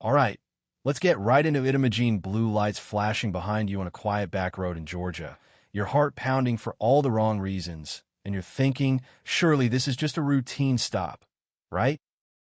All right, let's get right into it. Imogene blue lights flashing behind you on a quiet back road in Georgia, your heart pounding for all the wrong reasons, and you're thinking, surely this is just a routine stop, right?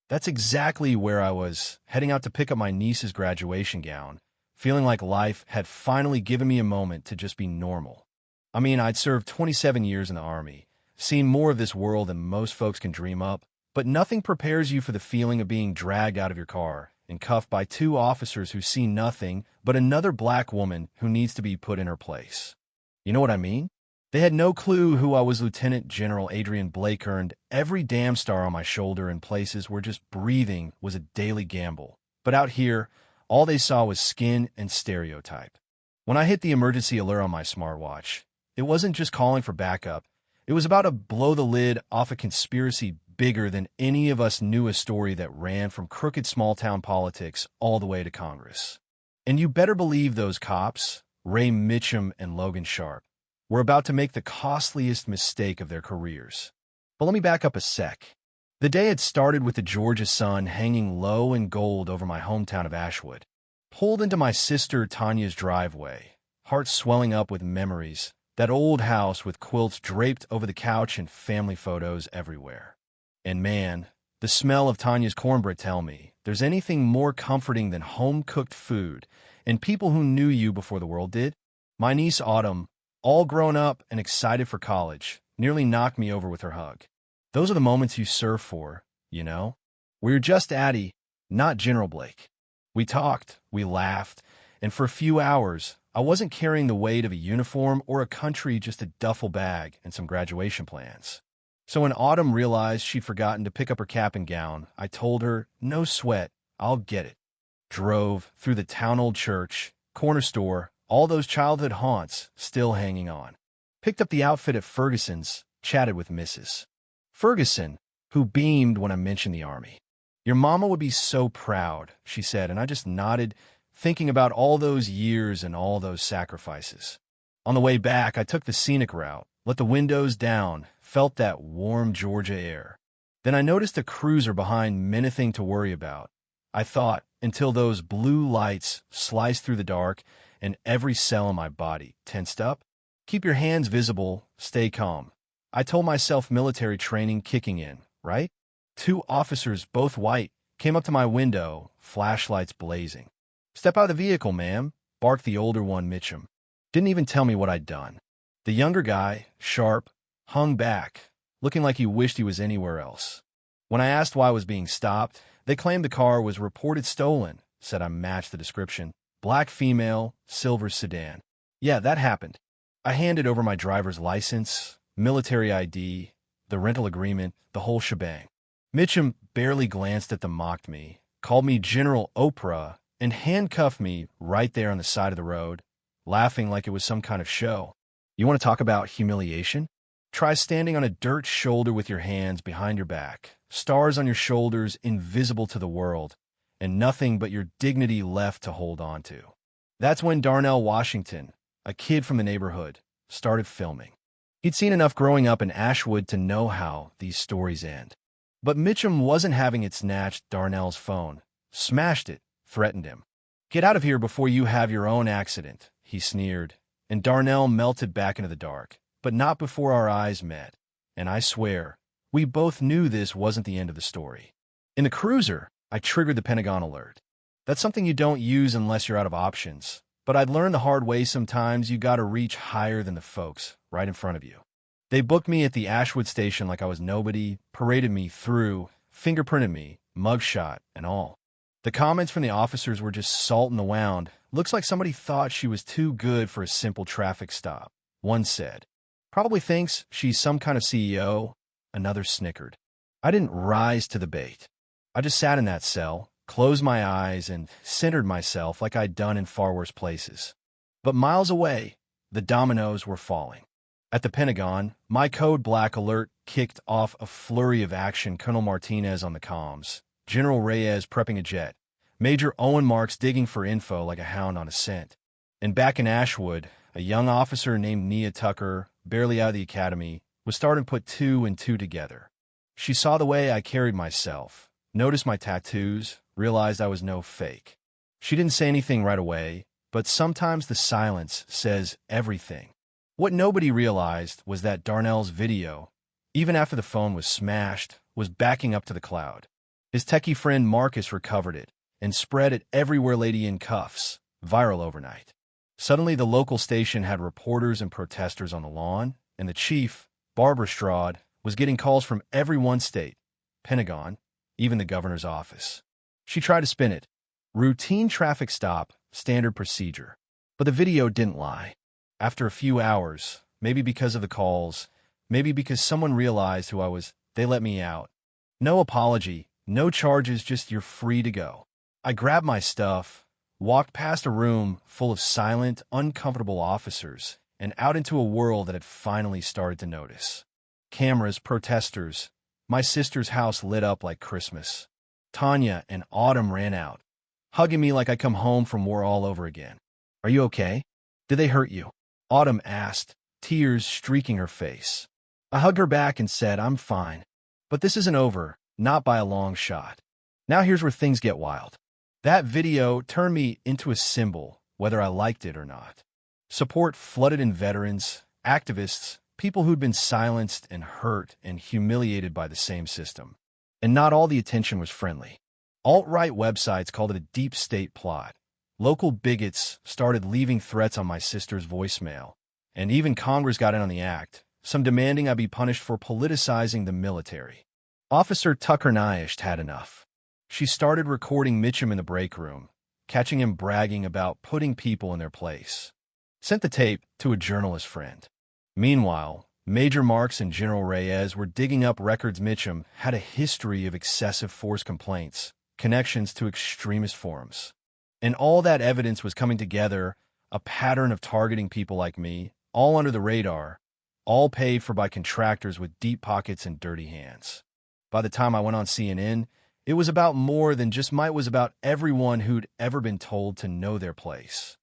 That's exactly where I was, heading out to pick up my niece's graduation gown, feeling like life had finally given me a moment to just be normal. I mean, I'd served 27 years in the Army, seen more of this world than most folks can dream up, but nothing prepares you for the feeling of being dragged out of your car and cuffed by two officers who see nothing but another black woman who needs to be put in her place. You know what I mean? They had no clue who I was. Lieutenant General Adrian Blake earned every damn star on my shoulder in places where just breathing was a daily gamble. But out here, all they saw was skin and stereotype. When I hit the emergency alert on my smartwatch, it wasn't just calling for backup. It was about to blow the lid off a conspiracy bigger than any of us knew, a story that ran from crooked small-town politics all the way to Congress. And you better believe those cops, Ray Mitchum and Logan Sharp, were about to make the costliest mistake of their careers. But let me back up a sec. The day had started with the Georgia sun hanging low and gold over my hometown of Ashwood. Pulled into my sister Tanya's driveway, heart swelling up with memories, that old house with quilts draped over the couch and family photos everywhere. And man, the smell of Tanya's cornbread tell me there's anything more comforting than home-cooked food and people who knew you before the world did. My niece Autumn, all grown up and excited for college, nearly knocked me over with her hug. Those are the moments you serve for, you know? We're just Addie, not General Blake. We talked, we laughed, and for a few hours, I wasn't carrying the weight of a uniform or a country, just a duffel bag and some graduation plans. So when Autumn realized she'd forgotten to pick up her cap and gown, I told her, no sweat, I'll get it. Drove through the town-old church, corner store, all those childhood haunts still hanging on. Picked up the outfit at Ferguson's, chatted with Mrs. Ferguson, who beamed when I mentioned the Army. Your mama would be so proud, she said, and I just nodded, thinking about all those years and all those sacrifices. On the way back, I took the scenic route, let the windows down, felt that warm Georgia air. Then I noticed a cruiser behind me. Anything to worry about, I thought, until those blue lights sliced through the dark and every cell in my body tensed up. Keep your hands visible, stay calm. I told myself, military training kicking in, right? Two officers, both white, came up to my window, flashlights blazing. Step out of the vehicle, ma'am, barked the older one, Mitchum. Didn't even tell me what I'd done. The younger guy, Sharp, hung back, looking like he wished he was anywhere else. When I asked why I was being stopped, they claimed the car was reported stolen, said I matched the description. Black female, silver sedan. Yeah, that happened. I handed over my driver's license, military ID, the rental agreement, the whole shebang. Mitchum barely glanced at them, mocked me, called me General Oprah, and handcuffed me right there on the side of the road, laughing like it was some kind of show. You want to talk about humiliation? Try standing on a dirt shoulder with your hands behind your back, stars on your shoulders, invisible to the world, and nothing but your dignity left to hold on to. That's when Darnell Washington, a kid from the neighborhood, started filming. He'd seen enough growing up in Ashwood to know how these stories end. But Mitchum wasn't having it. Snatched Darnell's phone, smashed it, threatened him. Get out of here before you have your own accident, he sneered, and Darnell melted back into the dark, but not before our eyes met. And I swear, we both knew this wasn't the end of the story. In the cruiser, I triggered the Pentagon alert. That's something you don't use unless you're out of options, but I'd learned the hard way sometimes you gotta reach higher than the folks right in front of you. They booked me at the Ashwood station like I was nobody, paraded me through, fingerprinted me, mugshot and all. The comments from the officers were just salt in the wound. Looks like somebody thought she was too good for a simple traffic stop. One said, probably thinks she's some kind of CEO. Another snickered. I didn't rise to the bait. I just sat in that cell, closed my eyes, and centered myself like I'd done in far worse places. But miles away, the dominoes were falling. At the Pentagon, my code black alert kicked off a flurry of action. Colonel Martinez on the comms, General Reyes prepping a jet, Major Owen Marks digging for info like a hound on a scent. And back in Ashwood, a young officer named Nia Tucker, barely out of the academy, was starting to put two and two together. She saw the way I carried myself, noticed my tattoos, realized I was no fake. She didn't say anything right away, but sometimes the silence says everything. What nobody realized was that Darnell's video, even after the phone was smashed, was backing up to the cloud. His techie friend Marcus recovered it and spread it everywhere. Lady in Cuffs, viral overnight. Suddenly, the local station had reporters and protesters on the lawn, and the chief, Barbara Straude, was getting calls from every one state, Pentagon, even the governor's office. She tried to spin it. Routine traffic stop, standard procedure. But the video didn't lie. After a few hours, maybe because of the calls, maybe because someone realized who I was, they let me out. No apology, no charges, just you're free to go. I grabbed my stuff, walked past a room full of silent, uncomfortable officers, and out into a world that had finally started to notice. Cameras, protesters. My sister's house lit up like Christmas. Tanya and Autumn ran out, hugging me like I come home from war all over again. Are you okay? Did they hurt you? Autumn asked, tears streaking her face. I hugged her back and said, I'm fine. But this isn't over, not by a long shot. Now here's where things get wild. That video turned me into a symbol, whether I liked it or not. Support flooded in veterans, activists, people who'd been silenced and hurt and humiliated by the same system. And not all the attention was friendly. Alt-right websites called it a deep state plot. Local bigots started leaving threats on my sister's voicemail. And even Congress got in on the act, some demanding I be punished for politicizing the military. Officer Tucker Nyasht had enough. She started recording Mitchum in the break room, catching him bragging about putting people in their place. Sent the tape to a journalist friend. Meanwhile, Major Marks and General Reyes were digging up records. Mitchum had a history of excessive force complaints, connections to extremist forums. And all that evidence was coming together, a pattern of targeting people like me, all under the radar, all paid for by contractors with deep pockets and dirty hands. By the time I went on CNN, it was about more than just might. It was about everyone who'd ever been told to know their place.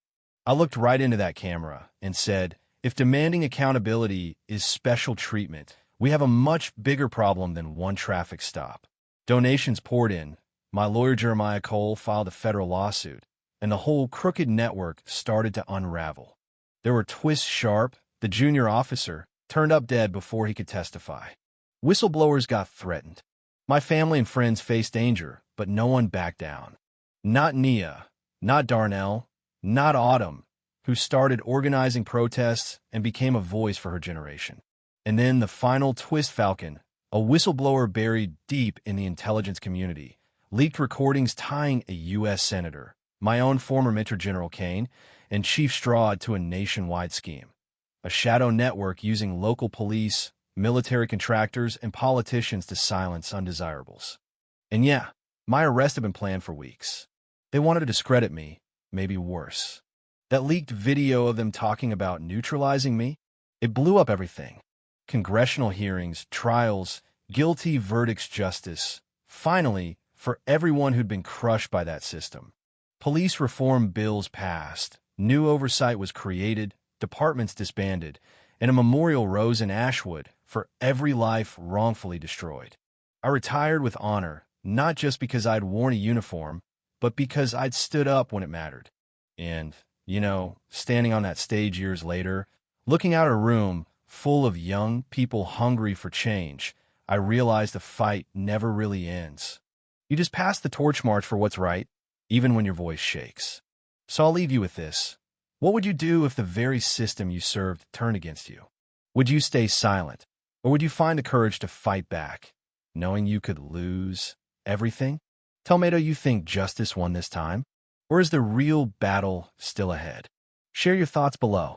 I looked right into that camera and said, if demanding accountability is special treatment, we have a much bigger problem than one traffic stop. Donations poured in. My lawyer Jeremiah Cole filed a federal lawsuit, and the whole crooked network started to unravel. There were twists. Sharp, the junior officer, turned up dead before he could testify. Whistleblowers got threatened. My family and friends faced danger, but no one backed down. Not Nia, not Darnell, not Autumn, who started organizing protests and became a voice for her generation. And then the final twist. Falcon, a whistleblower buried deep in the intelligence community, leaked recordings tying a U.S. senator, my own former mentor General Kane, and Chief Straude to a nationwide scheme. A shadow network using local police, military contractors, and politicians to silence undesirables. And yeah, my arrest had been planned for weeks. They wanted to discredit me, maybe worse. That leaked video of them talking about neutralizing me, it blew up everything. Congressional hearings, trials, guilty verdicts, justice. Finally, for everyone who'd been crushed by that system. Police reform bills passed, new oversight was created, departments disbanded, and a memorial rose in Ashwood for every life wrongfully destroyed. I retired with honor, not just because I'd worn a uniform, but because I'd stood up when it mattered. And, standing on that stage years later, looking out at a room full of young people hungry for change, I realized the fight never really ends. You just pass the torch march for what's right, even when your voice shakes. So I'll leave you with this. What would you do if the very system you served turned against you? Would you stay silent, or would you find the courage to fight back, knowing you could lose everything? Tell me, do you think justice won this time? Or is the real battle still ahead? Share your thoughts below.